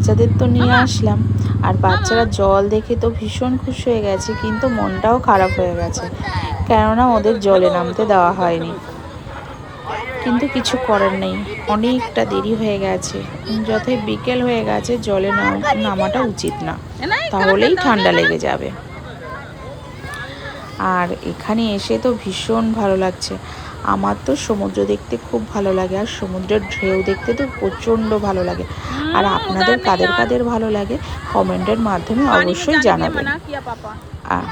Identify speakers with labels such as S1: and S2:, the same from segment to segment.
S1: বাচ্চাদের তো নিয়ে আসলাম, আর বাচ্চারা জল দেখে তো ভীষণ খুশি হয়ে গেছে, কিন্তু মনটাও খারাপ হয়ে গেছে, কেননা ওদের জলে নামতে দেওয়া হয়নি। কিন্তু কিছু করার নেই, অনেকটা দেরি হয়ে গেছে, যতই বিকেল হয়ে গেছে জলে নামাটা উচিত না, তাহলেই ঠান্ডা লেগে যাবে। আর এখানে এসে তো ভীষণ ভালো লাগছে। আমার তো সমুদ্র দেখতে খুব ভালো লাগে, আর সমুদ্রের ঢেউ দেখতে তো প্রচণ্ড ভালো লাগে। আর আপনাদের কাদের কাদের ভালো লাগে কমেন্টের মাধ্যমে অবশ্যই জানাবেন। আর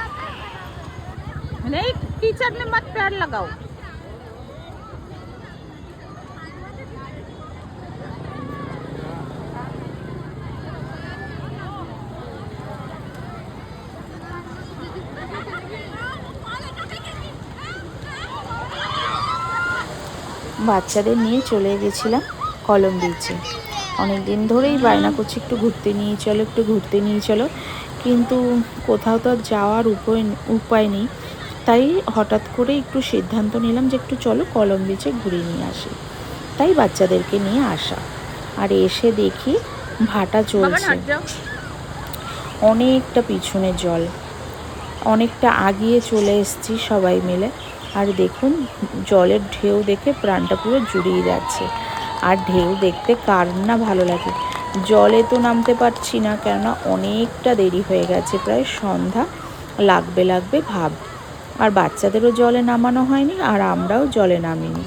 S1: বাচ্চাদের নিয়ে চলে গেছিলাম কলম বিচে। অনেক দিন ধরেই বায়না করছি একটু ঘুরতে নিয়ে চলো, একটু ঘুরতে নিয়ে চলো, কিন্তু কোথাও তো আর যাওয়ার উপায় নেই। তাই হঠাৎ করে একটু সিদ্ধান্ত নিলাম যে একটু চলো কলম বিচে ঘুরিয়ে নিয়ে আসি, তাই বাচ্চাদেরকে নিয়ে আসা। আর এসে দেখি ভাটা চলছে, অনেকটা পিছনে জল, অনেকটা আগিয়ে চলে এসেছি সবাই মিলে। আর দেখুন জলের ঢেউ দেখে প্রাণটা পুরো জুড়িয়ে যাচ্ছে। আর ঢেউ দেখতে কার না ভালো লাগে। জলে তো নামতে পারছি না, কেননা অনেকটা দেরি হয়ে গেছে, প্রায় সন্ধ্যা লাগবে ভাব। আর বাচ্চাদেরও জলে নামানো হয়নি, আর আমরাও জলে নামিনি।